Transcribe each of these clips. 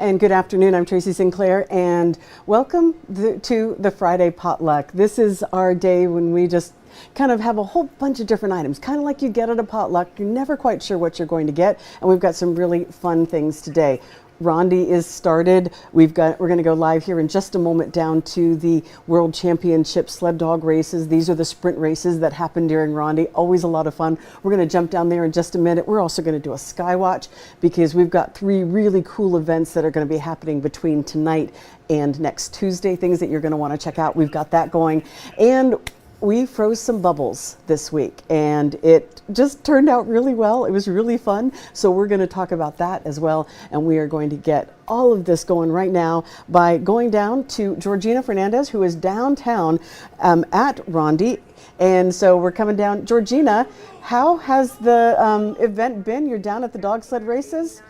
And good afternoon, I'm Tracy Sinclair, and welcome to the Friday Potluck. This is our day when we just kind of have a whole bunch of different items, kind of like you get at a potluck. You're never quite sure what you're going to get, and we've got some really fun things today. Rondi is started. We're going to go live here in just a moment down to the World Championship sled dog races. These are the sprint races that happen during Rondi. Always a lot of fun. We're going to jump down there in just a minute. We're also going to do a skywatch because we've got 3 really cool events that are going to be happening between tonight and next Tuesday, things that you're going to want to check out. We've got that going. And we froze some bubbles this week, and it just turned out really well. It was really fun. So we're going to talk about that as well. And we are going to get all of this going right now by going down to Georgina Fernandez, who is downtown at Rondi. And so we're coming down. Georgina, how has the event been? You're down at the dog sled races.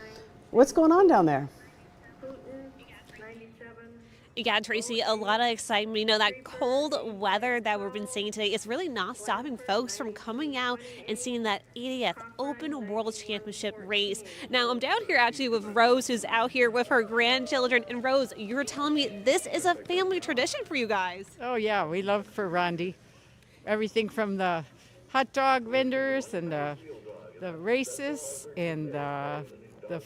What's going on down there? Yeah, Tracy, a lot of excitement. You know, that cold weather that we've been seeing today is really not stopping folks from coming out and seeing that 80th Open World Championship race. Now, I'm down here actually with Rose, who's out here with her grandchildren. And Rose, you were telling me this is a family tradition for you guys. Oh, yeah, we love for Rondi. Everything from the hot dog vendors and the races and the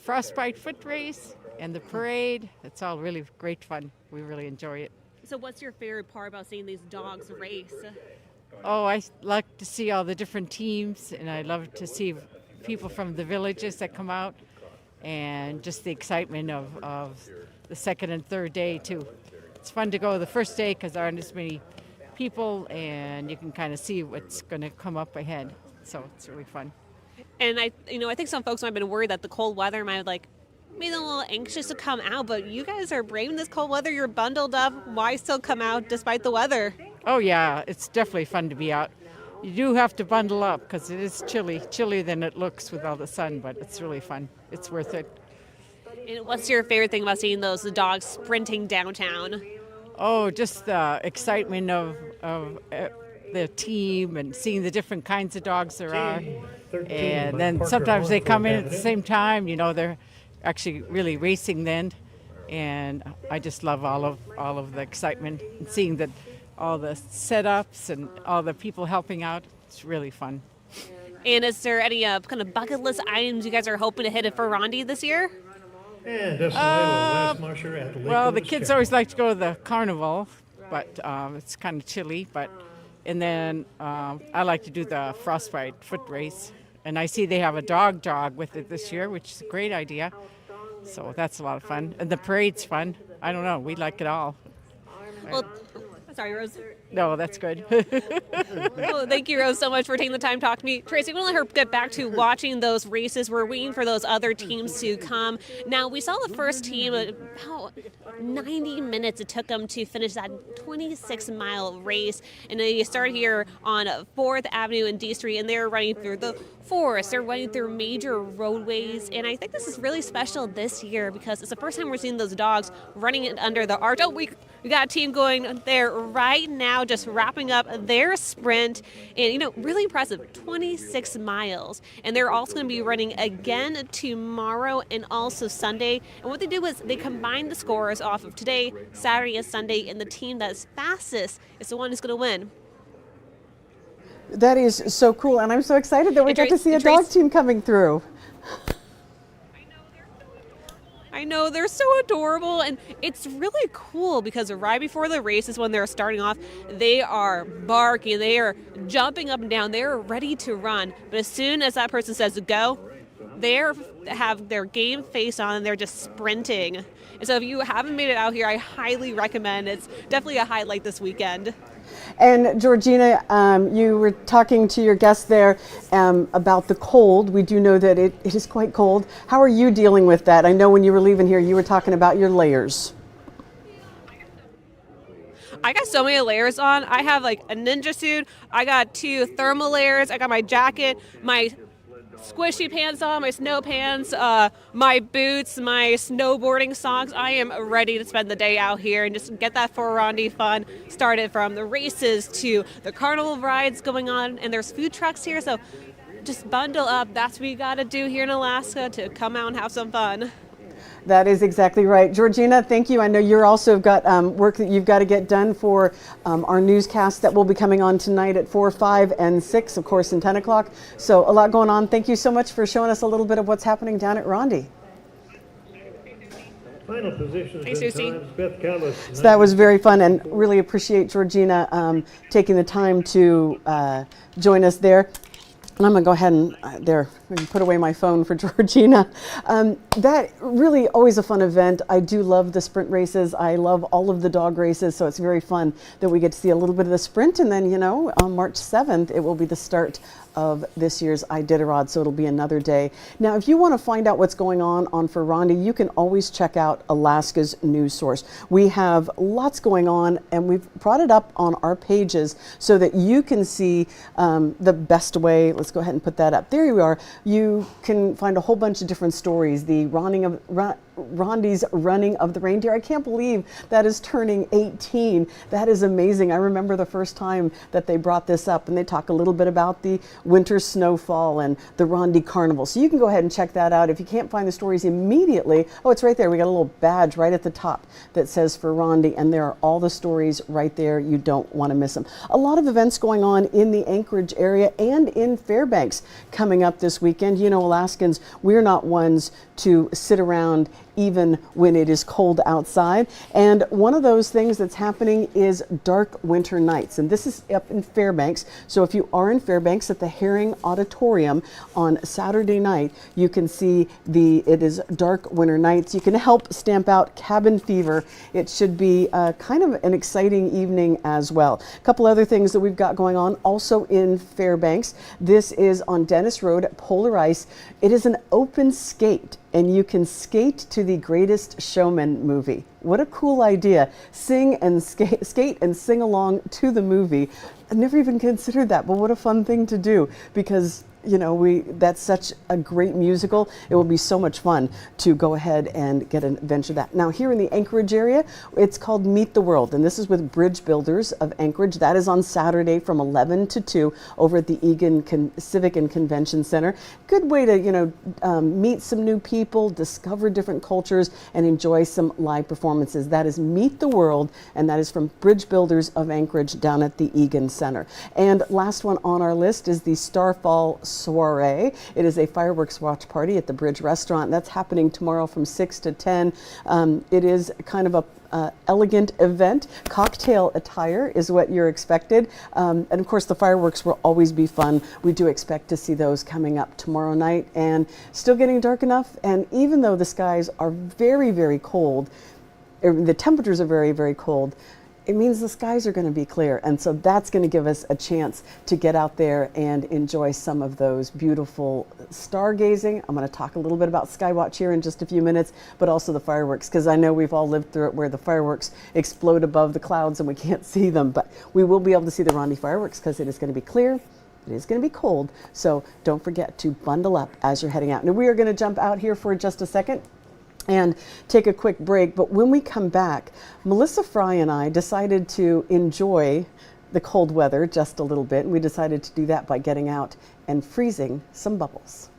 frostbite foot race and the parade. It's all really great fun. We really enjoy it. So what's your favorite part about seeing these dogs race? Oh, I like to see all the different teams, and I love to see people from the villages that come out, and just the excitement of the second and third day too. It's fun to go the first day because there aren't as many people, and you can kind of see what's going to come up ahead. So it's really fun. And I think some folks might have been worried that the cold weather might have made them a little anxious to come out, but you guys are braving this cold weather. You're bundled up. Why still come out despite the weather? Oh yeah, it's definitely fun to be out. You do have to bundle up because it is chillier than it looks with all the sun, but it's really fun. It's worth it. And what's your favorite thing about seeing the dogs sprinting downtown? Oh, just the excitement of the team and seeing the different kinds of dogs there are. And then sometimes they come in at the same time, they're actually really racing then, and I just love all of the excitement and seeing that all the setups and all the people helping out. It's really fun. And is there any kind of bucket list items you guys are hoping to hit it for Rondi this year? Well, the kids always like to go to the carnival, but it's kind of chilly. And then I like to do the frostbite foot race. And I see they have a dog jog with it this year, which is a great idea. So that's a lot of fun. And the parade's fun. I don't know. We like it all. Well, sorry, Rose. No, that's good. Well, thank you, Rose, so much for taking the time to talk to me. Tracy, we're going to let her get back to watching those races. We're waiting for those other teams to come. Now, we saw the first team, about 90 minutes it took them to finish that 26-mile race. And they started here on 4th Avenue and D Street, and they're running through the forest. They're running through major roadways. And I think this is really special this year because it's the first time we're seeing those dogs running under the arch. Oh, we got a team going there right now, just wrapping up their sprint, and really impressive, 26 miles. And they're also going to be running again tomorrow and also Sunday. And what they do is they combine the scores off of today, Saturday, and Sunday, and the team that's fastest is the one who's going to win. That is so cool, and I'm so excited that we got to see a dog team coming through. I know, they're so adorable, and it's really cool because right before the races, when they're starting off, they are barking, they are jumping up and down, they're ready to run. But as soon as that person says go, they have their game face on and they're just sprinting. And so if you haven't made it out here, I highly recommend. It's definitely a highlight this weekend. And Georgina, you were talking to your guest there about the cold. We do know that it is quite cold. How are you dealing with that? I know when you were leaving here, you were talking about your layers. I got so many layers on. I have like a ninja suit. I got 2 thermal layers. I got my jacket, my squishy pants on, my snow pants, my boots, my snowboarding socks. I am ready to spend the day out here and just get that for Rondi fun started, from the races to the carnival rides going on, and there's food trucks here, so just bundle up. That's what we got to do here in Alaska to come out and have some fun. That is exactly right. Georgina, thank you. I know you're also got work that you've got to get done for our newscast that will be coming on tonight at 4, 5, and 6, of course, and 10 o'clock. So a lot going on. Thank you so much for showing us a little bit of what's happening down at Rondi. Final positions Thanks, and Susie. times, Beth Callis. So that was very fun, and really appreciate Georgina taking the time to join us there. And I'm going to go ahead and put away my phone for Georgina. That really always a fun event. I do love the sprint races. I love all of the dog races, so it's very fun that we get to see a little bit of the sprint. And then, you know, on March 7th, it will be the start of this year's Iditarod, so it'll be another day. Now, if you want to find out what's going on for Rondi, you can always check out Alaska's news source. We have lots going on, and we've brought it up on our pages so that you can see the best way. Let's go ahead and put that up. There you are. You can find a whole bunch of different stories. The Rondi's running of the reindeer. I can't believe that is turning 18. That is amazing. I remember the first time that they brought this up, and they talk a little bit about the winter snowfall and the Rondi Carnival. So you can go ahead and check that out. If you can't find the stories immediately, oh, it's right there. We got a little badge right at the top that says for Rondi, and there are all the stories right there. You don't want to miss them. A lot of events going on in the Anchorage area and in Fairbanks coming up this weekend. You know, Alaskans, we're not ones to sit around even when it is cold outside. And one of those things that's happening is dark winter nights. And this is up in Fairbanks. So if you are in Fairbanks at the Herring Auditorium on Saturday night, you can see it is dark winter nights. You can help stamp out cabin fever. It should be kind of an exciting evening as well. A couple other things that we've got going on also in Fairbanks. This is on Dennis Road at Polar Ice. It is an open skate, and you can skate to the Greatest Showman movie. What a cool idea. Sing and skate and sing along to the movie. I never even considered that, but what a fun thing to do, because you know, that's such a great musical. It will be so much fun to go ahead and get an adventure of that. Now, here in the Anchorage area, it's called Meet the World, and this is with Bridge Builders of Anchorage. That is on Saturday from 11 to 2 over at the Egan Civic and Convention Center. Good way to, you know, meet some new people, discover different cultures, and enjoy some live performances. That is Meet the World, and that is from Bridge Builders of Anchorage down at the Egan Center. And last one on our list is the Starfall Soiree. It is a fireworks watch party at the Bridge Restaurant. That's happening tomorrow from 6 to 10. It is kind of a elegant event. Cocktail attire is what you're expected. And of course, the fireworks will always be fun. We do expect to see those coming up tomorrow night, and still getting dark enough. And even though the skies are very, very cold, the temperatures are very, very cold, it means the skies are going to be clear. And so that's going to give us a chance to get out there and enjoy some of those beautiful stargazing. I'm going to talk a little bit about Skywatch here in just a few minutes, but also the fireworks, because I know we've all lived through it where the fireworks explode above the clouds and we can't see them. But we will be able to see the Rondi fireworks because it is going to be clear. It is going to be cold. So don't forget to bundle up as you're heading out. Now, we are going to jump out here for just a second and take a quick break. But when we come back, Melissa Fry and I decided to enjoy the cold weather just a little bit. And we decided to do that by getting out and freezing some bubbles.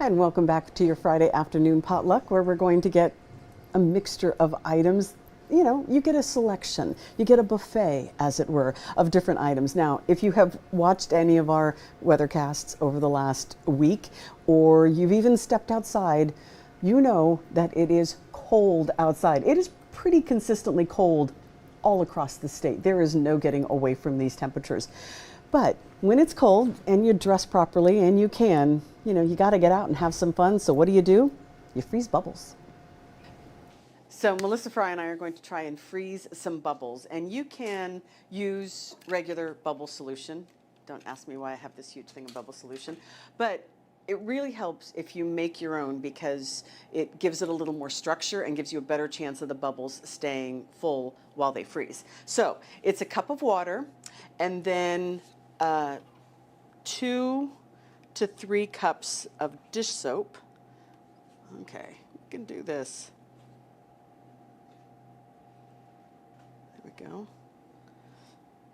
And welcome back to your Friday afternoon potluck, where we're going to get a mixture of items. You know, you get a selection, you get a buffet, as it were, of different items. Now, if you have watched any of our weathercasts over the last week, or you've even stepped outside, you know that it is cold outside. It is pretty consistently cold all across the state. There is no getting away from these temperatures. But when it's cold and you dress properly and you can, you got to get out and have some fun. So what do? You freeze bubbles. So Melissa Fry and I are going to try and freeze some bubbles. And you can use regular bubble solution. Don't ask me why I have this huge thing of bubble solution. But it really helps if you make your own, because it gives it a little more structure and gives you a better chance of the bubbles staying full while they freeze. So it's a cup of water, and then 2 to 3 cups of dish soap. Okay, we can do this. There we go.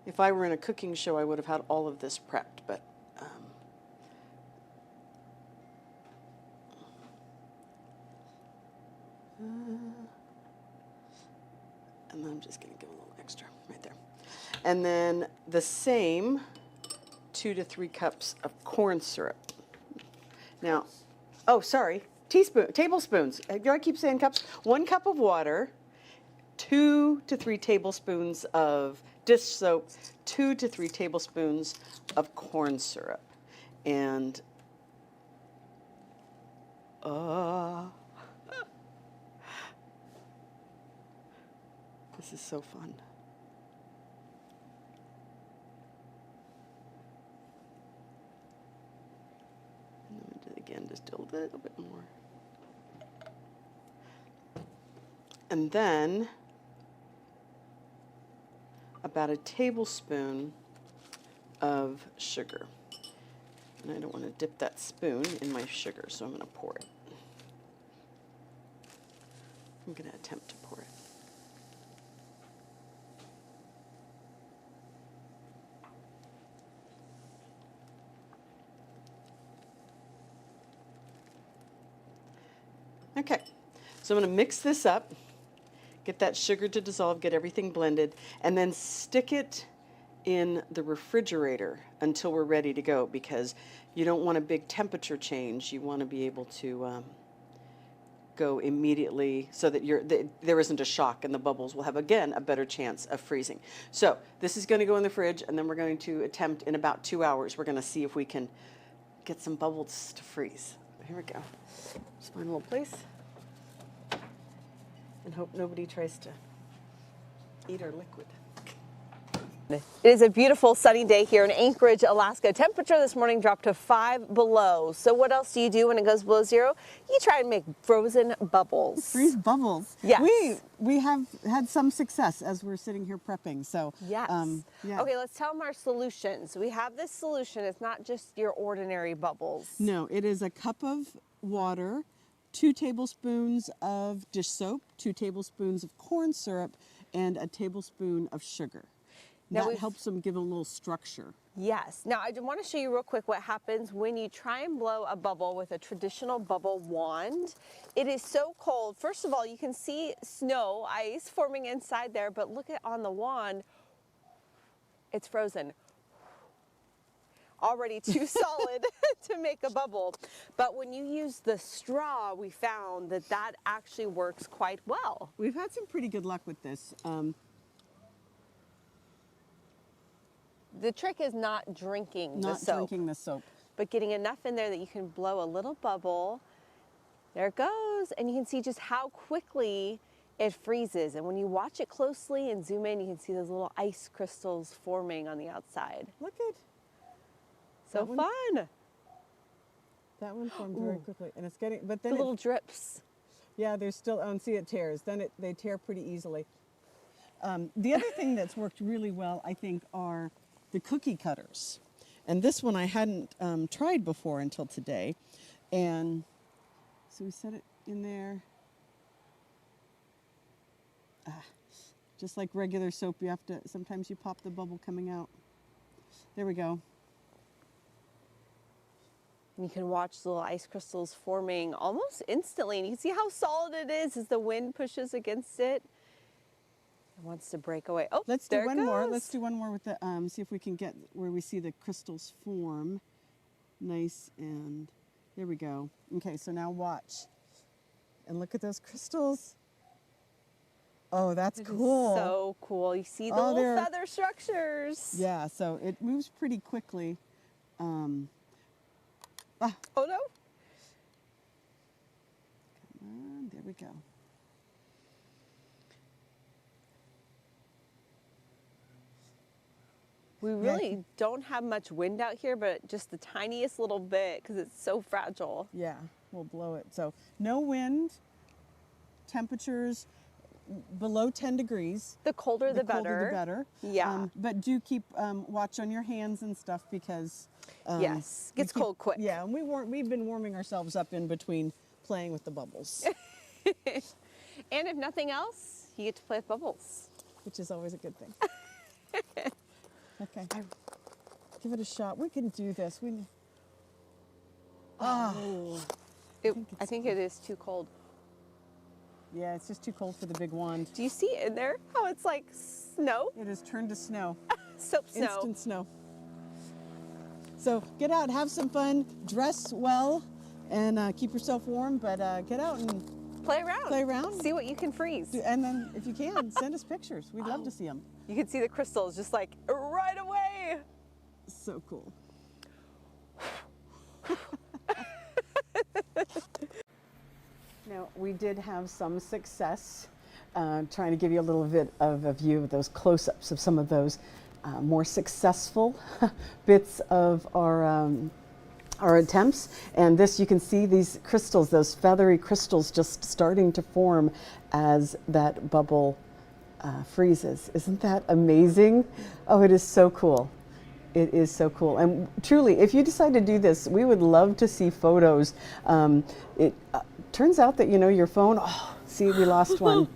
If I were in a cooking show, I would have had all of this prepped, but and then I'm just going to give a little extra right there. And then the same 2 to 3 cups of corn syrup. Now, oh, sorry, tablespoons. I keep saying cups. 1 cup of water, 2 to 3 tablespoons of dish soap, 2 to 3 tablespoons of corn syrup. And this is so fun. And then again, just a little bit more. And then about a tablespoon of sugar. And I don't want to dip that spoon in my sugar, so I'm going to pour it. I'm going to attempt to pour it. Okay, so I'm going to mix this up, get that sugar to dissolve, get everything blended, and then stick it in the refrigerator until we're ready to go, because you don't want a big temperature change. You want to be able to go immediately so that there isn't a shock, and the bubbles will have, again, a better chance of freezing. So this is going to go in the fridge, and then we're going to attempt in about 2 hours. We're going to see if we can get some bubbles to freeze. Here we go. Just find a little place and hope nobody tries to eat our liquid. It is a beautiful sunny day here in Anchorage, Alaska. Temperature this morning dropped to 5 below. So what else do you do when it goes below 0? You try and make frozen bubbles. Freeze bubbles. Yes. We have had some success as we're sitting here prepping. So yes. Yeah. Okay, let's tell them our solutions. We have this solution. It's not just your ordinary bubbles. No, it is a cup of water, 2 tablespoons of dish soap, 2 tablespoons of corn syrup, and a tablespoon of sugar. Now that helps them give a little structure. Yes. Now I want to show you real quick what happens when you try and blow a bubble with a traditional bubble wand. It is so cold. First of all, you can see snow, ice forming inside there, but look at on the wand, it's frozen. Already too solid to make a bubble. But when you use the straw, we found that that actually works quite well. We've had some pretty good luck with this. The trick is not drinking the soap. Not drinking the soap. But getting enough in there that you can blow a little bubble. There it goes. And you can see just how quickly it freezes. And when you watch it closely and zoom in, you can see those little ice crystals forming on the outside. Look at so fun. That one formed very quickly, and it's getting. But then the little drips. Yeah, there's still. Oh, and see, it tears. Then they tear pretty easily. The other thing that's worked really well, I think, are the cookie cutters. And this one I hadn't tried before until today. And so we set it in there. Just like regular soap, you have to, sometimes you pop the bubble coming out. There we go. And you can watch the little ice crystals forming almost instantly. And you can see how solid it is as the wind pushes against it. It wants to break away. Oh, Let's do there it one more. goes. Let's do one more with the, see if we can get where we see the crystals form. Nice, and there we go. Okay, so now watch. And look at those crystals. Oh, that's It is cool. so cool. You see the Oh, little they're- feather structures. Yeah, so it moves pretty quickly. Oh no. There we go. We really don't have much wind out here, but just the tiniest little bit because it's so fragile. Yeah, we'll blow it. So no wind, temperatures below 10 degrees. The colder the better. Colder the better. Yeah. But do keep watch on your hands and stuff because Yes, gets cold quick. Yeah, and we've been warming ourselves up in between playing with the bubbles, And if nothing else, you get to play with bubbles. which is always a good thing. Okay, give it a shot. We can do this. I think it is too cold. Yeah, it's just too cold for the big wand. Do you see in there how it's like snow? It has turned to snow. Soap snow. Instant snow. So get out, have some fun, dress well, and keep yourself warm. But get out and Play around. Play around. See what you can freeze. and then, if you can, send us pictures. We'd love to see them. You can see the crystals just like right away. So cool. Now, we did have some success trying to give you a little bit of a view of those close-ups of some of those more successful bits of our attempts. And this, you can see these crystals, those feathery crystals just starting to form as that bubble freezes. Isn't that amazing? Oh, it is so cool. It is so cool. And truly, if you decide to do this, we would love to see photos. It turns out that, your phone, oh, see, we lost one.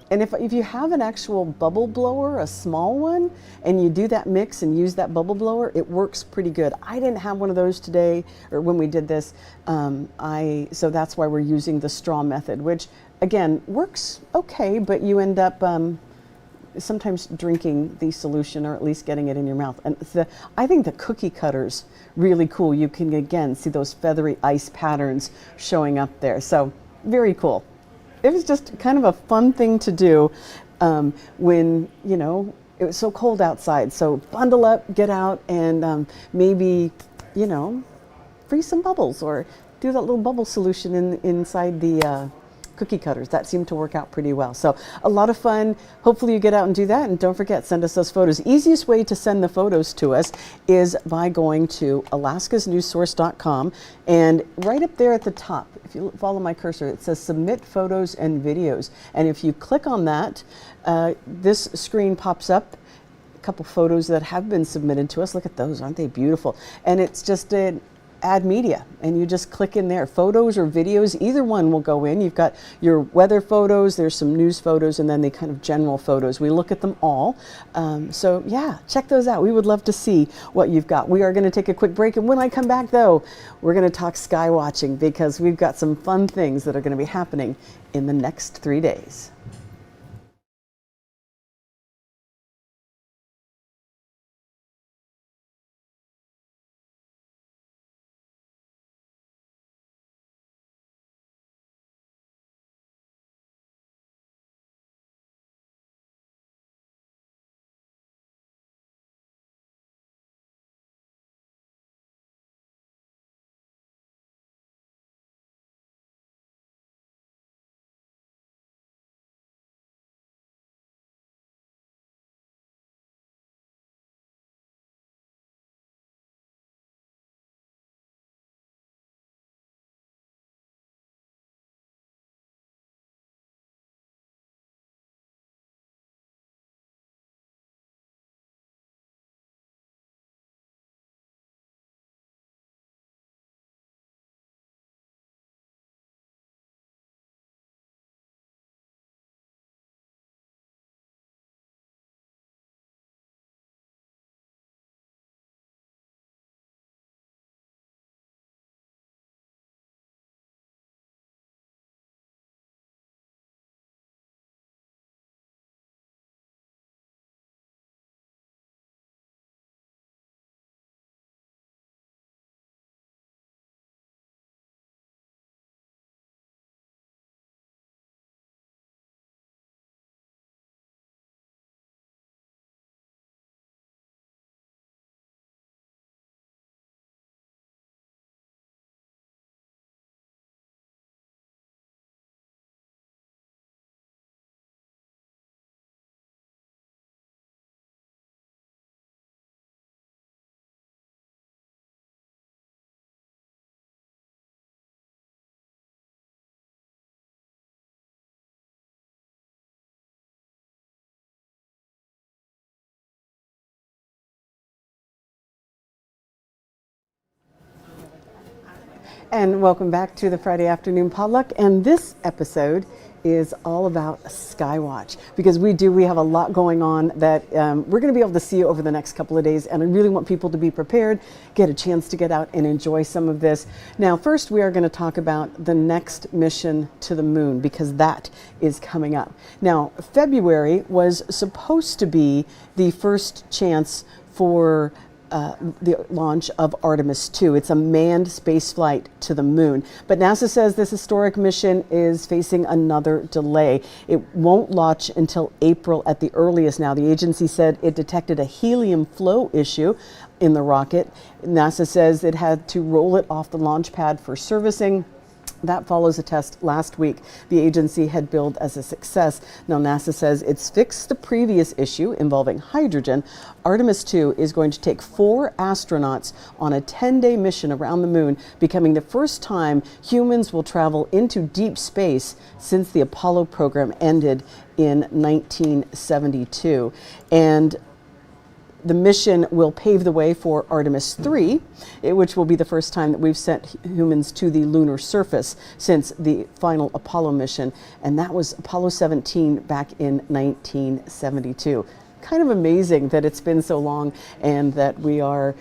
And if you have an actual bubble blower, a small one, and you do that mix and use that bubble blower, it works pretty good. I didn't have one of those today, or when we did this, so that's why we're using the straw method, which, again, works okay, but you end up sometimes drinking the solution, or at least getting it in your mouth. And I think the cookie cutter's really cool. You can, again, see those feathery ice patterns showing up there. So, very cool. It was just kind of a fun thing to do when, it was so cold outside. So bundle up, get out, and maybe, freeze some bubbles or do that little bubble solution inside the cookie cutters. That seemed to work out pretty well. So a lot of fun. Hopefully you get out and do that. And don't forget, send us those photos. Easiest way to send the photos to us is by going to alaskasnewssource.com. And right up there at the top, if you follow my cursor, it says submit photos and videos. And if you click on that, this screen pops up. A couple photos that have been submitted to us. Look at those. Aren't they beautiful? And it's just add media, and you just click in there. Photos or videos, either one will go in. You've got your weather photos, there's some news photos, and then the kind of general photos. We look at them all. So yeah, check those out. We would love to see what you've got. We are going to take a quick break, and when I come back though, we're going to talk sky watching, because we've got some fun things that are going to be happening in the next 3 days. And welcome back to the Friday Afternoon Potluck. And this episode is all about Skywatch, because we have a lot going on that we're going to be able to see over the next couple of days, and I really want people to be prepared, get a chance to get out and enjoy some of this. Now, first we are going to talk about the next mission to the moon, because that is coming up. Now, February was supposed to be the first chance for the launch of Artemis 2. It's a manned space flight to the moon. But NASA says this historic mission is facing another delay. It won't launch until April at the earliest now. The agency said it detected a helium flow issue in the rocket. NASA says it had to roll it off the launch pad for servicing. That follows a test last week the agency had billed as a success. Now, NASA says it's fixed the previous issue involving hydrogen. Artemis 2 is going to take 4 astronauts on a 10-day mission around the moon, becoming the first time humans will travel into deep space since the Apollo program ended in 1972. And the mission will pave the way for Artemis 3, which will be the first time that we've sent humans to the lunar surface since the final Apollo mission, and that was Apollo 17 back in 1972. Kind of amazing that it's been so long and that we're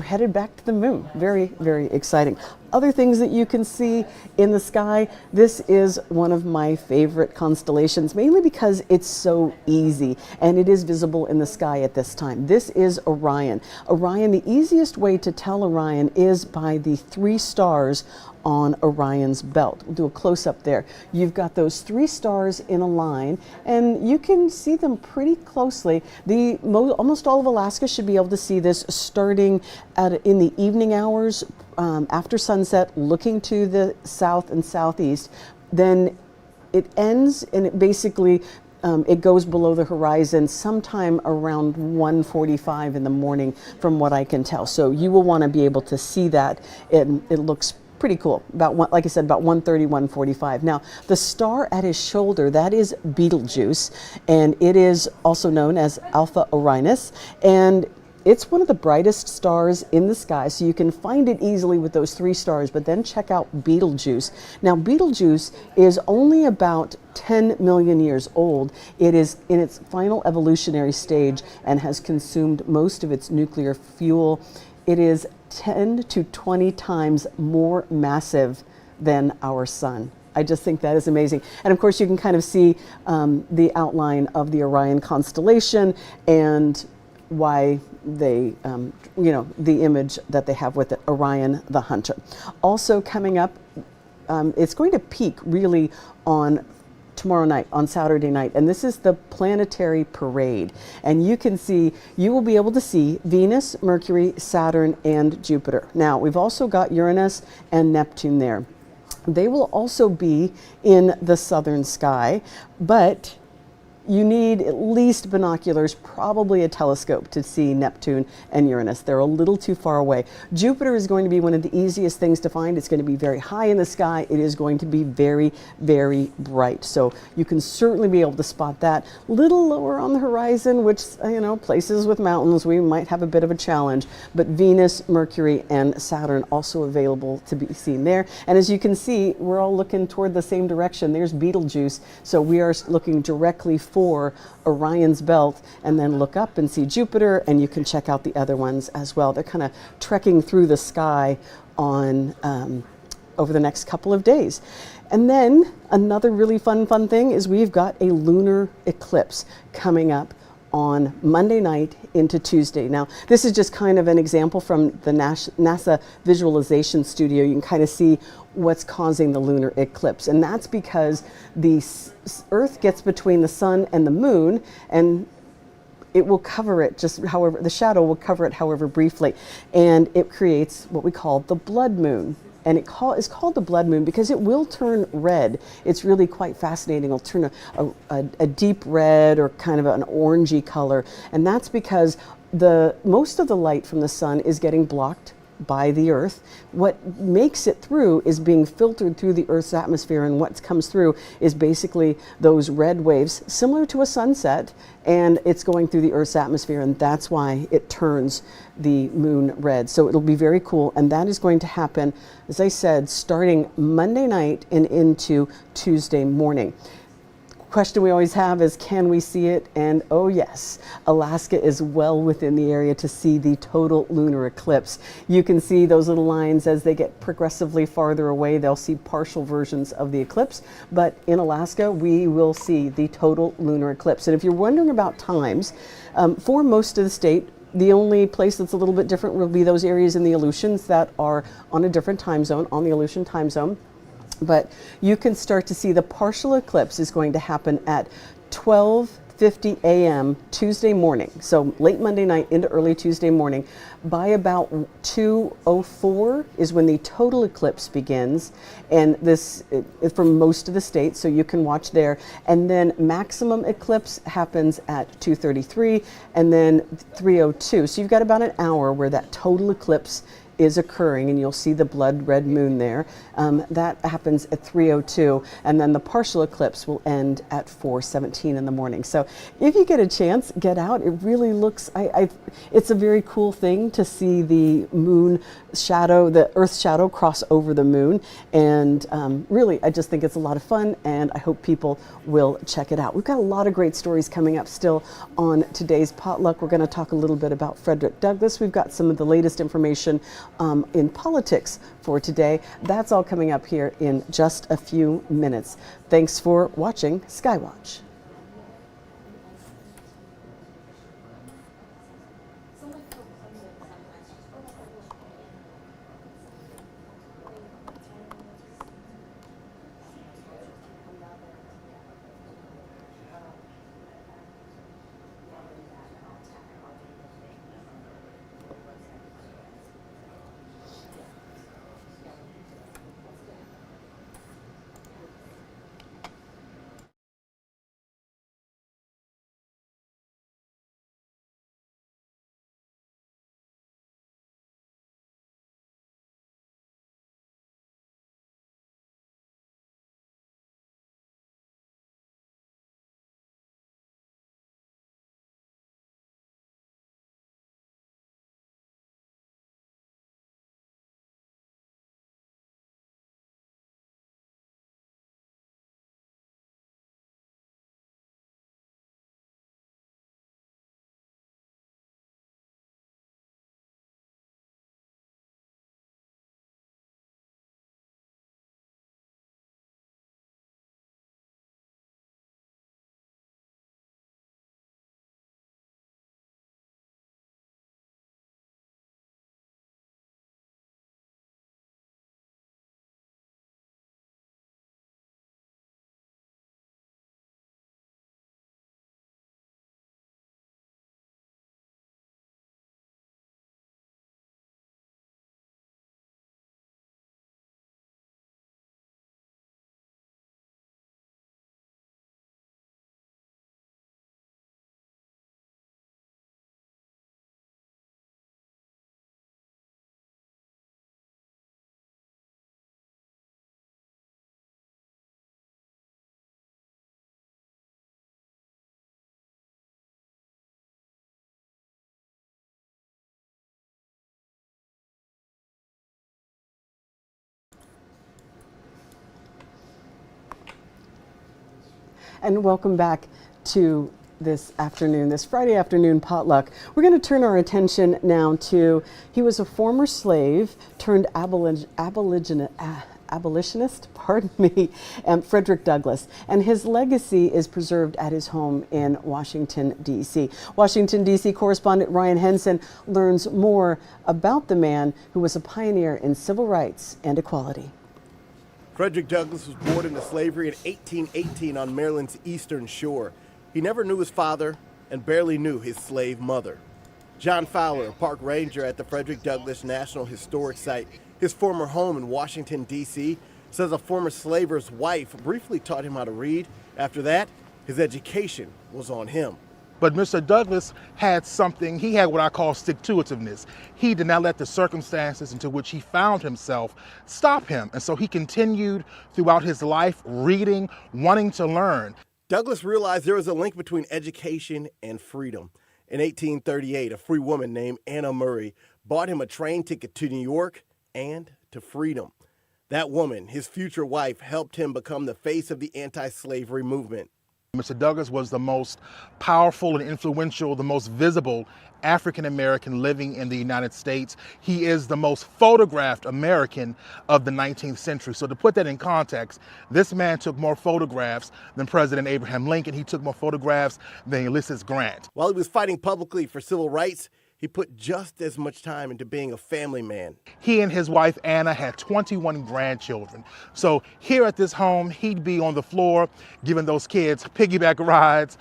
headed back to the moon. Very, very exciting. Other things that you can see in the sky, this is one of my favorite constellations, mainly because it's so easy and it is visible in the sky at this time. This is Orion. Orion, the easiest way to tell Orion is by the 3 stars on Orion's belt. We'll do a close-up there. You've got those 3 stars in a line, and you can see them pretty closely. Almost all of Alaska should be able to see this starting in the evening hours after sunset, looking to the south and southeast. Then it ends, and it basically it goes below the horizon sometime around 1:45 in the morning, from what I can tell. So you will want to be able to see that. It looks pretty cool. Like I said, about 1:30, 1:45. Now, the star at his shoulder, that is Betelgeuse, and it is also known as Alpha Orionis, and it's one of the brightest stars in the sky, so you can find it easily with those 3 stars, but then check out Betelgeuse. Now, Betelgeuse is only about 10 million years old. It is in its final evolutionary stage and has consumed most of its nuclear fuel. It is 10 to 20 times more massive than our sun. I just think that is amazing. And of course, you can kind of see the outline of the Orion constellation and why they, the image that they have with it, Orion the Hunter. Also coming up, it's going to peak really on tomorrow night, on Saturday night, and this is the planetary parade. And you will be able to see Venus, Mercury, Saturn, and Jupiter. Now, we've also got Uranus and Neptune there. They will also be in the southern sky, but you need at least binoculars, probably a telescope, to see Neptune and Uranus. They're a little too far away. Jupiter is going to be one of the easiest things to find. It's going to be very high in the sky. It is going to be very, very bright. So you can certainly be able to spot that. A little lower on the horizon, which, places with mountains, we might have a bit of a challenge. But Venus, Mercury, and Saturn also available to be seen there. And as you can see, we're all looking toward the same direction. There's Betelgeuse. So we are looking directly for Orion's belt, and then look up and see Jupiter, and you can check out the other ones as well. They're kind of trekking through the sky on over the next couple of days. And then another really fun thing is we've got a lunar eclipse coming up on Monday night into Tuesday. Now, this is just kind of an example from the NASA Visualization Studio. You can kind of see what's causing the lunar eclipse, and that's because the Earth gets between the sun and the moon, and it will cover it the shadow will cover it however briefly, and it creates what we call the blood moon. And it's called the blood moon because it will turn red. It's really quite fascinating. It'll turn a deep red or kind of an orangey color. And that's because most of the light from the sun is getting blocked by the Earth. What makes it through is being filtered through the Earth's atmosphere, and what comes through is basically those red waves, similar to a sunset, and it's going through the Earth's atmosphere, and that's why it turns the moon red. So it'll be very cool, and that is going to happen, as I said, starting Monday night and into Tuesday morning. Question we always have is, can we see it? And oh yes, Alaska is well within the area to see the total lunar eclipse. You can see those little lines as they get progressively farther away. They'll see partial versions of the eclipse, but in Alaska we will see the total lunar eclipse. And if you're wondering about times, for most of the state, the only place that's a little bit different will be those areas in the Aleutians that are on a different time zone, on the Aleutian time zone. But you can start to see the partial eclipse is going to happen at 12:50 a.m. Tuesday morning. So late Monday night into early Tuesday morning. By about 2:04 is when the total eclipse begins. And this is for most of the state, so you can watch there. And then maximum eclipse happens at 2:33 and then 3:02. So you've got about an hour where that total eclipse is occurring, and you'll see the blood red moon there. That happens at 3:02, and then the partial eclipse will end at 4:17 in the morning. So if you get a chance, get out. It really looks, it's a very cool thing to see the moon shadow, the Earth's shadow cross over the moon, and really I just think it's a lot of fun, and I hope people will check it out. We've got a lot of great stories coming up still on today's Potluck. We're going to talk a little bit about Frederick Douglass. We've got some of the latest information in politics for today. That's all coming up here in just a few minutes. Thanks for watching Skywatch. And welcome back to this afternoon, this Friday afternoon potluck. We're going to turn our attention now to, he was a former slave turned abolitionist, pardon me, Frederick Douglass, and his legacy is preserved at his home in Washington, D.C. Washington, D.C. correspondent Ryan Henson learns more about the man who was a pioneer in civil rights and equality. Frederick Douglass was born into slavery in 1818 on Maryland's eastern shore. He never knew his father and barely knew his slave mother. John Fowler, a park ranger at the Frederick Douglass National Historic Site, his former home in Washington, D.C., says a former slaver's wife briefly taught him how to read. After that, his education was on him. But Mr. Douglas had something, he had what I call stick-to-itiveness. He did not let the circumstances into which he found himself stop him. And so he continued throughout his life reading, wanting to learn. Douglas realized there was a link between education and freedom. In 1838, a free woman named Anna Murray bought him a train ticket to New York and to freedom. That woman, his future wife, helped him become the face of the anti-slavery movement. Mr. Douglas was the most powerful and influential, the most visible African American living in the United States. He is the most photographed American of the 19th century. So to put that in context, this man took more photographs than President Abraham Lincoln. He took more photographs than Ulysses Grant. While he was fighting publicly for civil rights, he put just as much time into being a family man. He and his wife, Anna, had 21 grandchildren. So here at this home, he'd be on the floor giving those kids piggyback rides.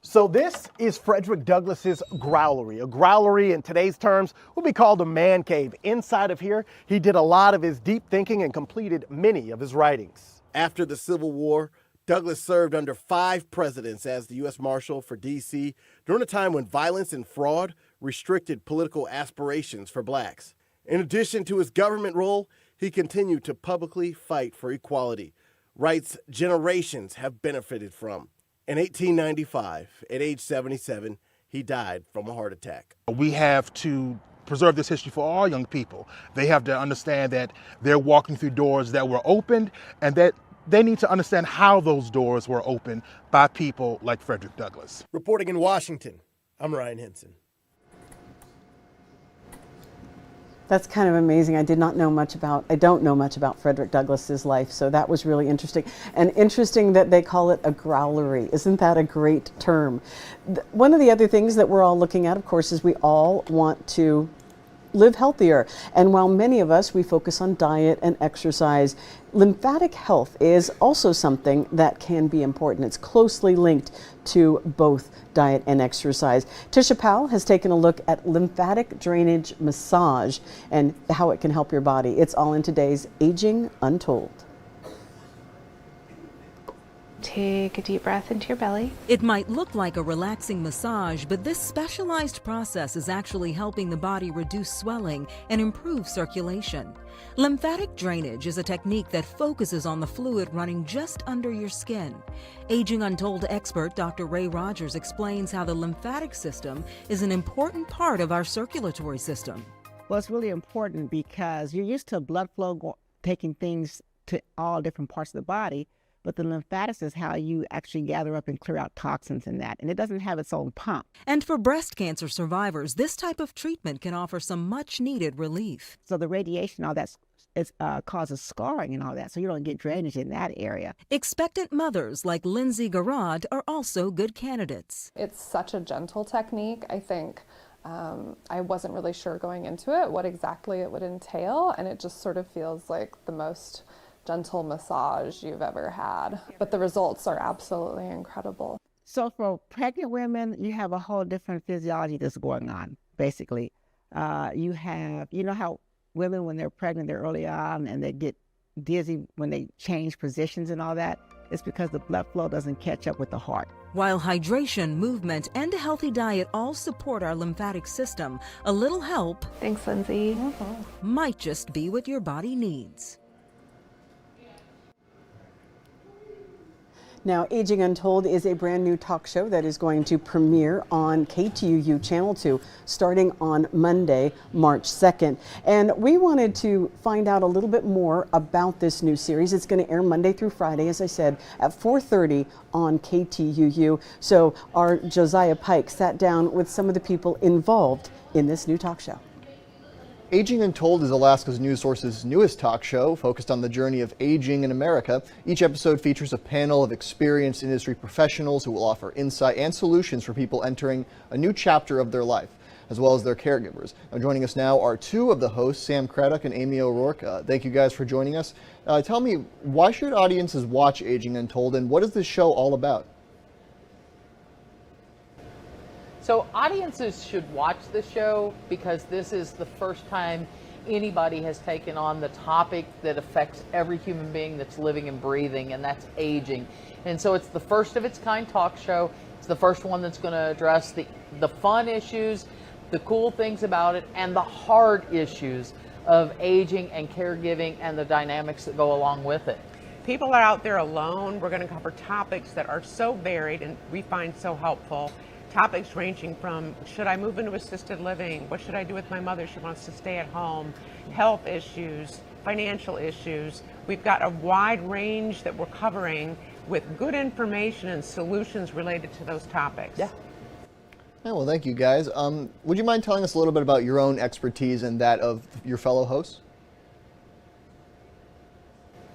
So this is Frederick Douglass's growlery. A growlery in today's terms would be called a man cave. Inside of here, he did a lot of his deep thinking and completed many of his writings. After the Civil War, Douglass served under 5 presidents as the U.S. Marshal for D.C. during a time when violence and fraud restricted political aspirations for blacks. In addition to his government role, he continued to publicly fight for equality, rights generations have benefited from. In 1895, at age 77, he died from a heart attack. We have to preserve this history for all young people. They have to understand that they're walking through doors that were opened, and that they need to understand how those doors were opened by people like Frederick Douglass. Reporting in Washington, I'm Ryan Henson. That's kind of amazing. I don't know much about Frederick Douglass's life, so that was really interesting. And interesting that they call it a growlery. Isn't that a great term? One of the other things that we're all looking at, of course, is we all want to live healthier. And while many of us, we focus on diet and exercise, lymphatic health is also something that can be important. It's closely linked to both diet and exercise. Tisha Powell has taken a look at lymphatic drainage massage and how it can help your body. It's all in today's Aging Untold. Take a deep breath into your belly. It might look like a relaxing massage, but this specialized process is actually helping the body reduce swelling and improve circulation. Lymphatic drainage is a technique that focuses on the fluid running just under your skin. Aging Untold expert Dr. Ray Rogers explains how the lymphatic system is an important part of our circulatory system. Well, it's really important because you're used to blood flow taking things to all different parts of the body. But the lymphatics is how you actually gather up and clear out toxins in that. And it doesn't have its own pump. And for breast cancer survivors, this type of treatment can offer some much-needed relief. So the radiation, all that causes scarring and all that. So you don't get drainage in that area. Expectant mothers like Lindsay Garrod are also good candidates. It's such a gentle technique. I think I wasn't really sure going into it what exactly it would entail. And it just sort of feels like the most gentle massage you've ever had, but the results are absolutely incredible. So for pregnant women, you have a whole different physiology that's going on. Basically, you know how women when they're pregnant, they're early on and they get dizzy when they change positions and all that. It's because the blood flow doesn't catch up with the heart. While hydration, movement, and a healthy diet all support our lymphatic system, a little help, Thanks, Lindsay, might just be what your body needs. Now, Aging Untold is a brand new talk show that is going to premiere on KTUU Channel 2 starting on Monday, March 2nd. And we wanted to find out a little bit more about this new series. It's going to air Monday through Friday, as I said, at 4:30 on KTUU. So our Josiah Pike sat down with some of the people involved in this new talk show. Aging Untold is Alaska's news source's newest talk show focused on the journey of aging in America. Each episode features a panel of experienced industry professionals who will offer insight and solutions for people entering a new chapter of their life, as well as their caregivers. Now, joining us now are 2 of the hosts, Sam Craddock and Amy O'Rourke. Thank you guys for joining us. Tell me, why should audiences watch Aging Untold, and what is this show all about? So audiences should watch the show because this is the first time anybody has taken on the topic that affects every human being that's living and breathing, and that's aging. And so it's the first of its kind talk show. It's the first one that's going to address the fun issues, the cool things about it, and the hard issues of aging and caregiving and the dynamics that go along with it. People are out there alone. We're going to cover topics that are so varied and we find so helpful. Topics ranging from, should I move into assisted living? What should I do with my mother? She wants to stay at home. Health issues, financial issues. We've got a wide range that we're covering with good information and solutions related to those topics. Yeah. Yeah, well, thank you guys. Would you mind telling us a little bit about your own expertise and that of your fellow hosts?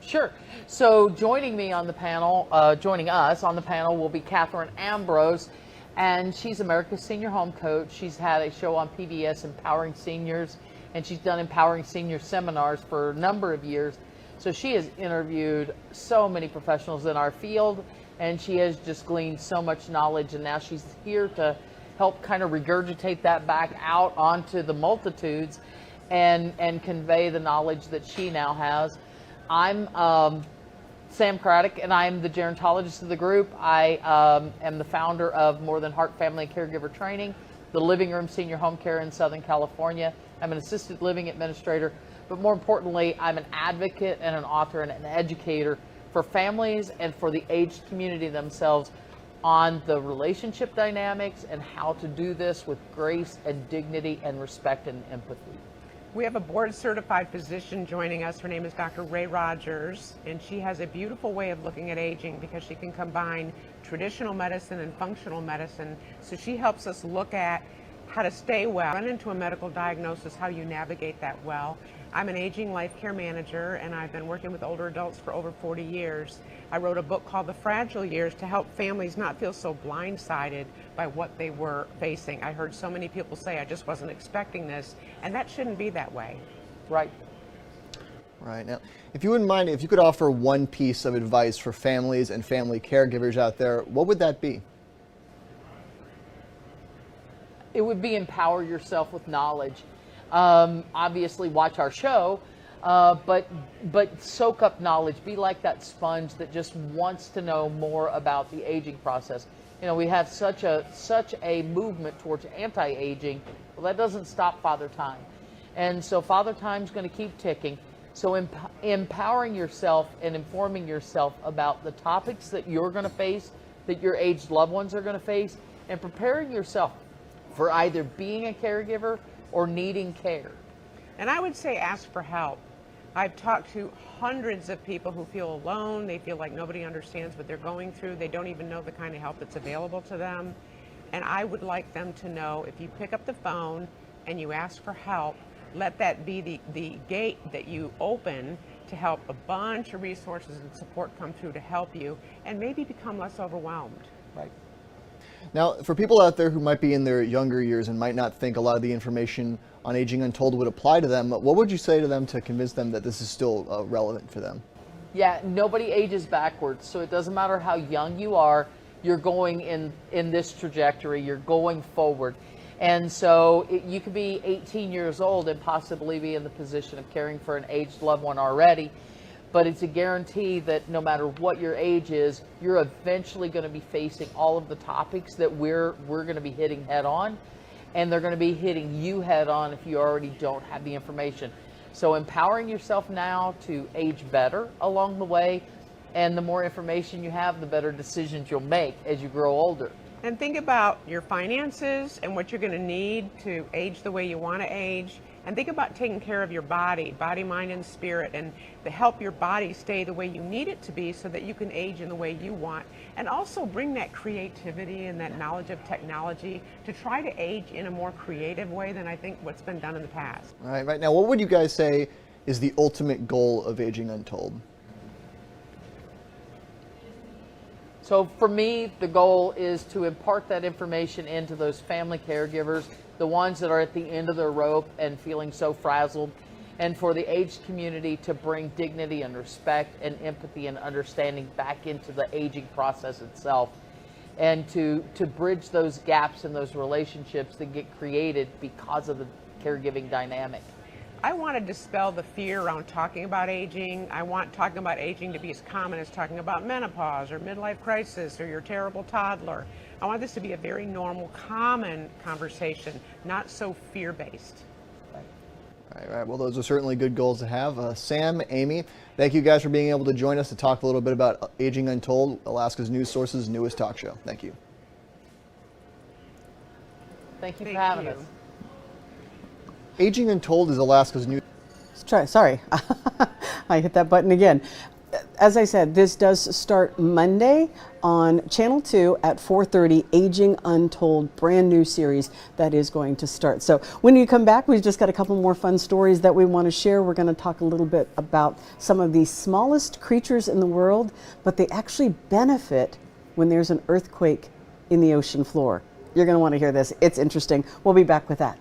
Sure. So joining me on the panel, joining us on the panel will be Catherine Ambrose, and she's America's Senior Home Coach. She's had a show on PBS, Empowering Seniors, and she's done Empowering Senior seminars for a number of years. So she has interviewed so many professionals in our field, and she has just gleaned so much knowledge, and now she's here to help kind of regurgitate that back out onto the multitudes and convey the knowledge that she now has. I'm Sam Craddock, and I'm the gerontologist of the group. I am the founder of More Than Heart Family Caregiver Training, the Living Room Senior Home Care in Southern California. I'm an assisted living administrator, but more importantly, I'm an advocate and an author and an educator for families and for the aged community themselves on the relationship dynamics and how to do this with grace and dignity and respect and empathy. We have a board-certified physician joining us. Her name is Dr. Ray Rogers, and she has a beautiful way of looking at aging because she can combine traditional medicine and functional medicine. So she helps us look at how to stay well, run into a medical diagnosis, how you navigate that well. I'm an aging life care manager, and I've been working with older adults for over 40 years. I wrote a book called The Fragile Years to help families not feel so blindsided by what they were facing. I heard so many people say, I just wasn't expecting this, and that shouldn't be that way. Right. Right. Now, if you wouldn't mind, if you could offer one piece of advice for families and family caregivers out there, what would that be? It would be empower yourself with knowledge. Obviously watch our show, but soak up knowledge. Be like that sponge that just wants to know more about the aging process. You know, we have such a movement towards anti-aging. Well, that doesn't stop Father Time. And so Father Time's going to keep ticking. So empowering yourself and informing yourself about the topics that you're going to face, that your aged loved ones are going to face, and preparing yourself for either being a caregiver or needing care. And I would say ask for help. I've talked to hundreds of people who feel alone. They feel like nobody understands what they're going through. They don't even know the kind of help that's available to them. And I would like them to know, if you pick up the phone and you ask for help, let that be the gate that you open to help a bunch of resources and support come through to help you and maybe become less overwhelmed. Right. Now, for people out there who might be in their younger years and might not think a lot of the information on Aging Untold would apply to them, what would you say to them to convince them that this is still relevant for them? Yeah, nobody ages backwards, so it doesn't matter how young you are, you're going in this trajectory, you're going forward. And so you could be 18 years old and possibly be in the position of caring for an aged loved one already, but it's a guarantee that no matter what your age is, you're eventually going to be facing all of the topics that we're going to be hitting head on, and they're going to be hitting you head on if you already don't have the information. So empowering yourself now to age better along the way, and the more information you have, the better decisions you'll make as you grow older. And think about your finances and what you're going to need to age the way you want to age. And think about taking care of your body, mind, and spirit, and to help your body stay the way you need it to be so that you can age in the way you want. And also bring that creativity and that knowledge of technology to try to age in a more creative way than I think what's been done in the past. All right. Now, what would you guys say is the ultimate goal of Aging Untold? So for me, the goal is to impart that information into those family caregivers, the ones that are at the end of their rope and feeling so frazzled, and for the aged community to bring dignity and respect and empathy and understanding back into the aging process itself, and to bridge those gaps in those relationships that get created because of the caregiving dynamic. I want to dispel the fear around talking about aging. I want talking about aging to be as common as talking about menopause or midlife crisis or your terrible toddler. I want this to be a very normal, common conversation, not so fear-based. All right. Well, those are certainly good goals to have. Sam, Amy, thank you guys for being able to join us to talk a little bit about Aging Untold, Alaska's News Source's newest talk show. Thank you. Thank you for having us. Aging Untold is Alaska's new. Sorry, I hit that button again. As I said, this does start Monday on Channel 2 at 4:30, Aging Untold, brand new series that is going to start. So when you come back, we've just got a couple more fun stories that we want to share. We're going to talk a little bit about some of the smallest creatures in the world, but they actually benefit when there's an earthquake in the ocean floor. You're going to want to hear this. It's interesting. We'll be back with that.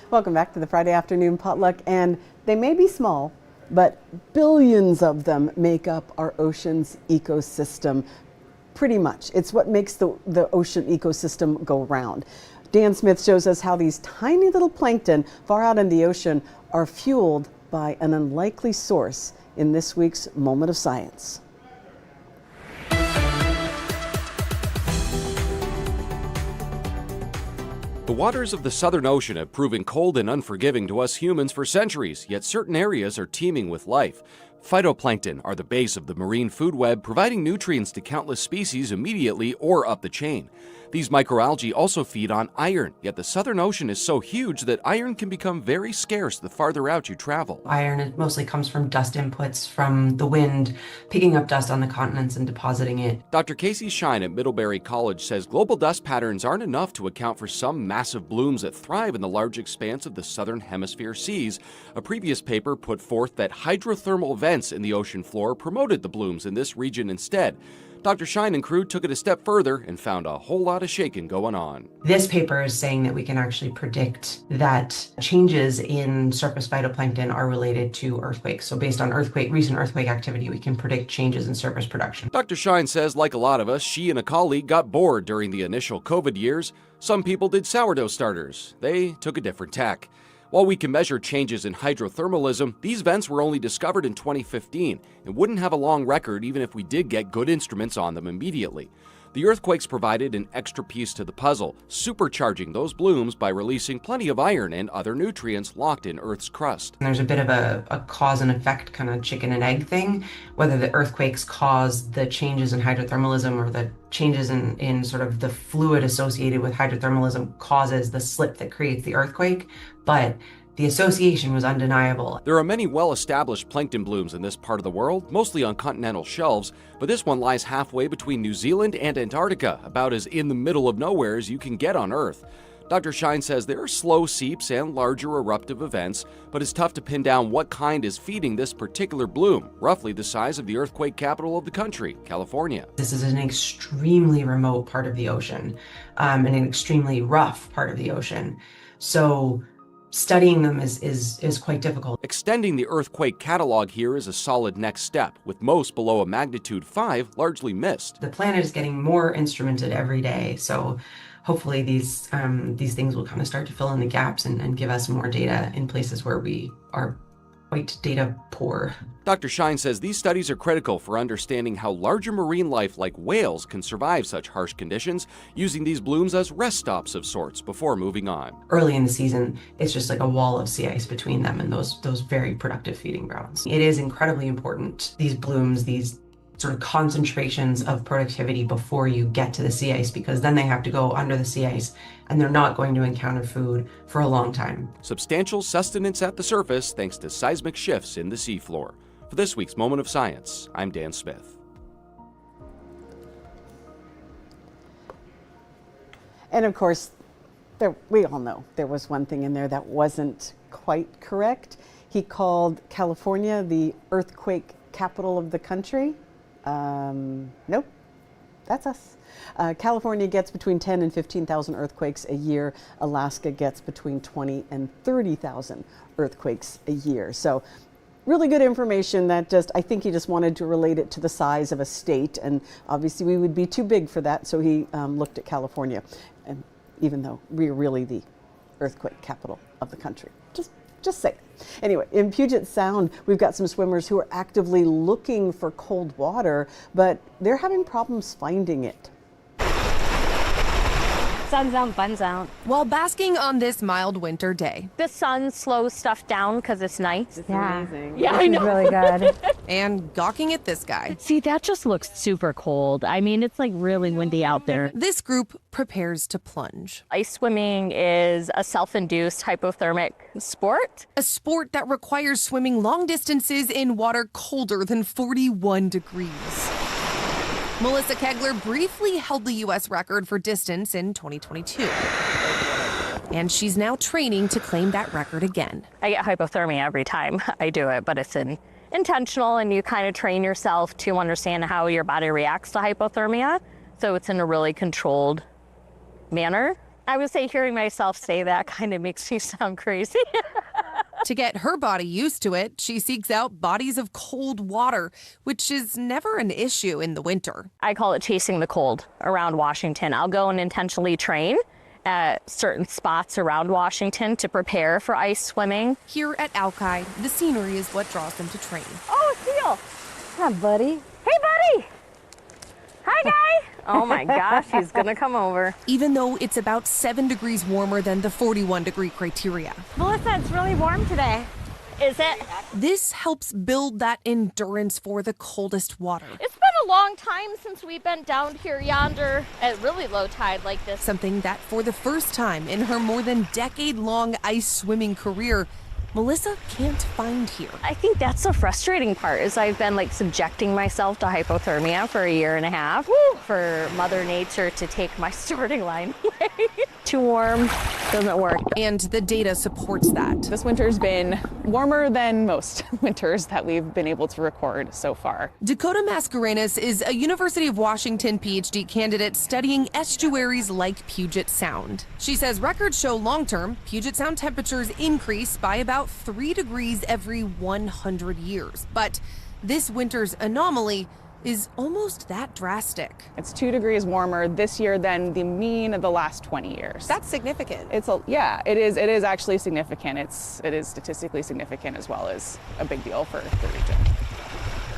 Welcome back to the Friday afternoon potluck, and they may be small, but billions of them make up our ocean's ecosystem. Pretty much. It's what makes the ocean ecosystem go round. Dan Smith shows us how these tiny little plankton far out in the ocean are fueled by an unlikely source in this week's Moment of Science. The waters of the Southern Ocean have proven cold and unforgiving to us humans for centuries, yet certain areas are teeming with life. Phytoplankton are the base of the marine food web, providing nutrients to countless species immediately or up the chain. These microalgae also feed on iron, yet the Southern Ocean is so huge that iron can become very scarce the farther out you travel. Iron mostly comes from dust inputs from the wind, picking up dust on the continents and depositing it. Dr. Casey Shine at Middlebury College says global dust patterns aren't enough to account for some massive blooms that thrive in the large expanse of the Southern Hemisphere seas. A previous paper put forth that hydrothermal vents in the ocean floor promoted the blooms in this region instead. Dr. Shine and crew took it a step further and found a whole lot of shaking going on. This paper is saying that we can actually predict that changes in surface phytoplankton are related to earthquakes. So based on recent earthquake activity, we can predict changes in surface production. Dr. Shine says, like a lot of us, she and a colleague got bored during the initial COVID years. Some people did sourdough starters. They took a different tack. While we can measure changes in hydrothermalism, these vents were only discovered in 2015 and wouldn't have a long record even if we did get good instruments on them immediately. The earthquakes provided an extra piece to the puzzle, supercharging those blooms by releasing plenty of iron and other nutrients locked in Earth's crust. And there's a bit of a cause and effect kind of chicken and egg thing, whether the earthquakes cause the changes in hydrothermalism or the changes in sort of the fluid associated with hydrothermalism causes the slip that creates the earthquake. But the association was undeniable. There are many well-established plankton blooms in this part of the world, mostly on continental shelves, but this one lies halfway between New Zealand and Antarctica, about as in the middle of nowhere as you can get on Earth. Dr. Shine says there are slow seeps and larger eruptive events, but it's tough to pin down what kind is feeding this particular bloom, roughly the size of the earthquake capital of the country, California. This is an extremely remote part of the ocean, and an extremely rough part of the ocean. So studying them is quite difficult. Extending the earthquake catalog here is a solid next step, with most below a magnitude 5 largely missed. The planet is getting more instrumented every day, so hopefully these things will kind of start to fill in the gaps and give us more data in places where we are quite data poor. Dr. Shine says these studies are critical for understanding how larger marine life like whales can survive such harsh conditions, using these blooms as rest stops of sorts before moving on. Early in the season, it's just like a wall of sea ice between them and those very productive feeding grounds. It is incredibly important, these blooms, these sort of concentrations of productivity before you get to the sea ice, because then they have to go under the sea ice and they're not going to encounter food for a long time. Substantial sustenance at the surface thanks to seismic shifts in the seafloor. For this week's Moment of Science, I'm Dan Smith. And of course, we all know there was one thing in there that wasn't quite correct. He called California the earthquake capital of the country. Nope, that's us. California gets between 10 and 15,000 earthquakes a year. Alaska gets between 20 and 30,000 earthquakes a year. So really good information that I think he just wanted to relate it to the size of a state, and obviously we would be too big for that, so he looked at California, and even though we're really the earthquake capital of the country. Just say it. Anyway, in Puget Sound, we've got some swimmers who are actively looking for cold water, but they're having problems finding it. Sun's out, fun's out. While basking on this mild winter day. The sun slows stuff down because it's nice. It's amazing. Yeah, I know. Really good. And gawking at this guy. See, that just looks super cold. I mean, it's like really windy out there. This group prepares to plunge. Ice swimming is a self-induced hypothermic sport. A sport that requires swimming long distances in water colder than 41 degrees. Melissa Kegler briefly held the U.S. record for distance in 2022. And she's now training to claim that record again. I get hypothermia every time I do it, but it's intentional, and you kind of train yourself to understand how your body reacts to hypothermia. So it's in a really controlled manner. I would say hearing myself say that kind of makes me sound crazy. To get her body used to it, she seeks out bodies of cold water, which is never an issue in the winter. I call it chasing the cold around Washington. I'll go and intentionally train at certain spots around Washington to prepare for ice swimming. Here at Alki, the scenery is what draws them to train. Oh, Seal! Hi, buddy. Hey, buddy! Hi, guy! Oh my gosh, he's gonna come over. Even though it's about 7 degrees warmer than the 41-degree criteria. Melissa, it's really warm today. Is it? This helps build that endurance for the coldest water. It's been a long time since we've been down here yonder at really low tide like this. Something that for the first time in her more than decade-long ice swimming career, Melissa can't find here. I think that's the frustrating part, is I've been subjecting myself to hypothermia for 1.5 years. Woo! For Mother Nature to take my starting line away. Too warm, doesn't work. And the data supports that. This winter's been warmer than most winters that we've been able to record so far. Dakota Mascarenas is a University of Washington PhD candidate studying estuaries like Puget Sound. She says records show long-term Puget Sound temperatures increase by about 3 degrees every 100 years. But this winter's anomaly is almost that drastic. It's 2 degrees warmer this year than the mean of the last 20 years. That's significant. Yeah, it is actually significant. It is statistically significant, as well as a big deal for the region.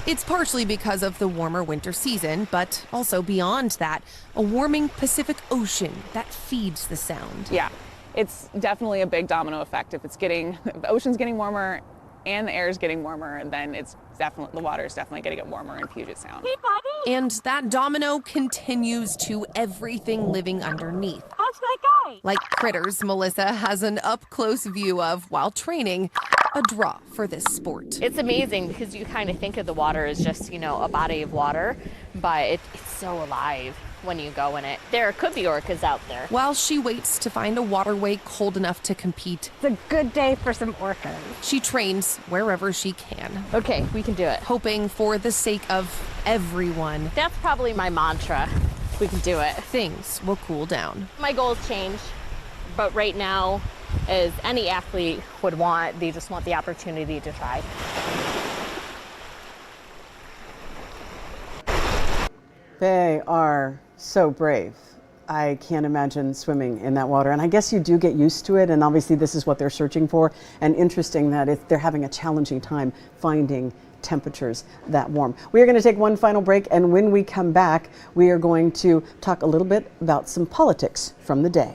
It's partially because of the warmer winter season, but also beyond that, a warming Pacific Ocean that feeds the sound. Yeah, it's definitely a big domino effect. If the ocean's getting warmer and the air is getting warmer, then the water is definitely going to get warmer in Puget Sound. Hey, buddy! And that domino continues to everything living underneath. How's that guy? Like critters, Melissa has an up-close view of while training, a draw for this sport. It's amazing because you kind of think of the water as just, a body of water, but it's so alive when you go in it. There could be orcas out there. While she waits to find a waterway cold enough to compete, It's a good day for some orcas. she trains wherever she can. Okay, we can do it. Hoping for the sake of everyone, That's probably my mantra. We can do it. things will cool down. My goals change, but right now, as any athlete would want, they just want the opportunity to try. They are so brave. I can't imagine swimming in that water. And I guess you do get used to it. And obviously this is what they're searching for. And interesting that they're having a challenging time finding temperatures that warm. We are going to take one final break. And when we come back, we are going to talk a little bit about some politics from the day.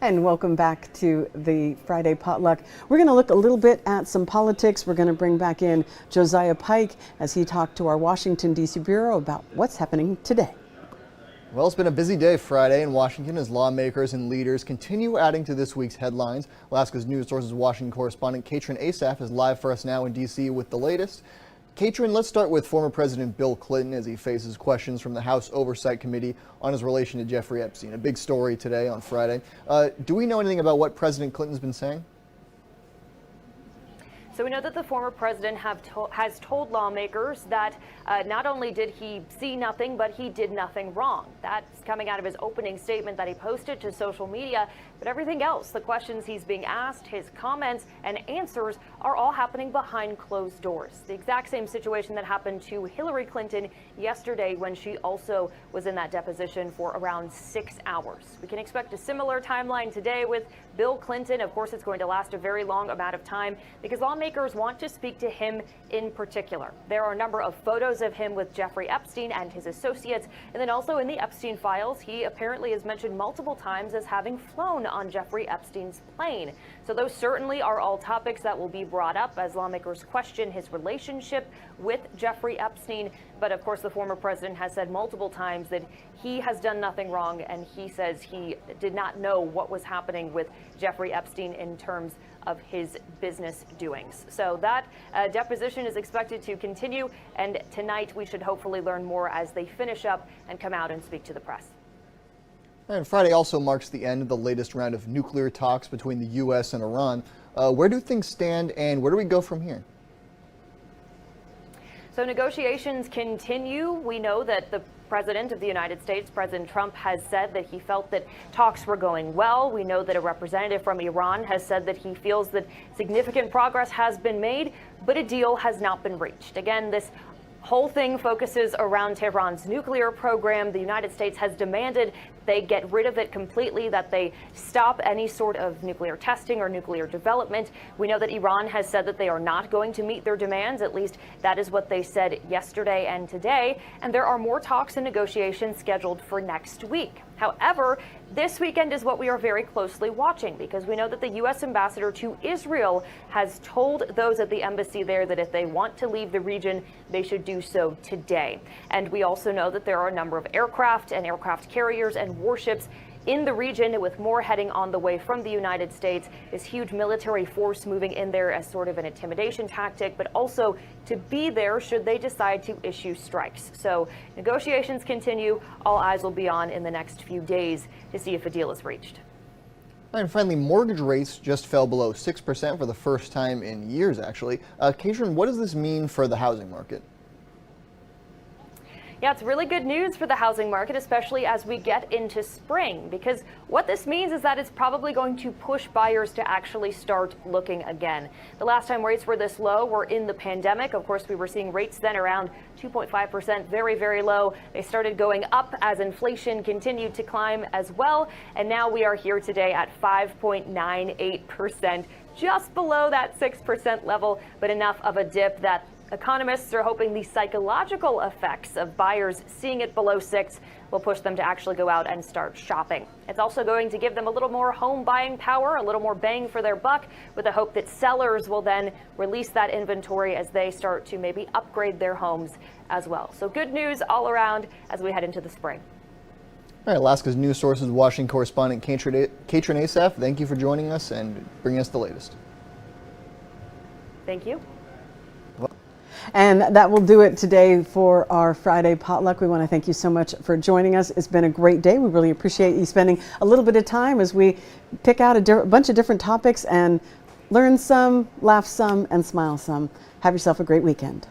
And welcome back to the Friday Potluck. We're going to look a little bit at some politics. We're going to bring back in Josiah Pike as he talked to our Washington, D.C. Bureau about what's happening today. Well, it's been a busy day Friday in Washington as lawmakers and leaders continue adding to this week's headlines. Alaska's News Source's Washington correspondent Katrin Asaf is live for us now in D.C. with the latest. Katrin, let's start with former President Bill Clinton as he faces questions from the House Oversight Committee on his relation to Jeffrey Epstein. A big story today on Friday. Do we know anything about what President Clinton's been saying? So we know that the former president has told lawmakers that not only did he see nothing, but he did nothing wrong. That's coming out of his opening statement that he posted to social media. But everything else, the questions he's being asked, his comments and answers are all happening behind closed doors. The exact same situation that happened to Hillary Clinton yesterday when she also was in that deposition for around 6 hours. We can expect a similar timeline today with Bill Clinton. Of course, it's going to last a very long amount of time because lawmakers want to speak to him in particular. There are a number of photos of him with Jeffrey Epstein and his associates. And then also in the Epstein files, he apparently is mentioned multiple times as having flown on Jeffrey Epstein's plane. So those certainly are all topics that will be brought up as lawmakers question his relationship with Jeffrey Epstein. But of course, the former president has said multiple times that he has done nothing wrong, and he says he did not know what was happening with Jeffrey Epstein in terms of his business doings. So that deposition is expected to continue, and tonight we should hopefully learn more as they finish up and come out and speak to the press. And Friday also marks the end of the latest round of nuclear talks between the U.S. and Iran. Where do things stand, and where do we go from here? So negotiations continue. We know that the President of the United States, President Trump, has said that he felt that talks were going well. We know that a representative from Iran has said that he feels that significant progress has been made, but a deal has not been reached. Again, this whole thing focuses around Tehran's nuclear program. The United States has demanded they get rid of it completely, that they stop any sort of nuclear testing or nuclear development. We know that Iran has said that they are not going to meet their demands. At least that is what they said yesterday and today. And there are more talks and negotiations scheduled for next week. However, this weekend is what we are very closely watching, because we know that the U.S. ambassador to Israel has told those at the embassy there that if they want to leave the region, they should do so today. And we also know that there are a number of aircraft and aircraft carriers and warships in the region, with more heading on the way from the United States. This huge military force moving in there as sort of an intimidation tactic, but also to be there should they decide to issue strikes. So negotiations continue. All eyes will be on in the next few days to see if a deal is reached. And finally, mortgage rates just fell below 6% for the first time in years, actually. Katrin, what does this mean for the housing market? Yeah, it's really good news for the housing market, especially as we get into spring, because what this means is that it's probably going to push buyers to actually start looking again. The last time rates were this low were in the pandemic. Of course, we were seeing rates then around 2.5%, very, very low. They started going up as inflation continued to climb as well. And now we are here today at 5.98%, just below that 6% level, but enough of a dip that economists are hoping the psychological effects of buyers seeing it below 6 will push them to actually go out and start shopping. It's also going to give them a little more home buying power, a little more bang for their buck, with the hope that sellers will then release that inventory as they start to maybe upgrade their homes as well. So good news all around as we head into the spring. All right, Alaska's News Source's Washington correspondent Katrin Asaf, thank you for joining us and bringing us the latest. Thank you. And that will do it today for our Friday potluck. We want to thank you so much for joining us. It's been a great day. We really appreciate you spending a little bit of time as we pick out a bunch of different topics and learn some, laugh some, and smile some. Have yourself a great weekend.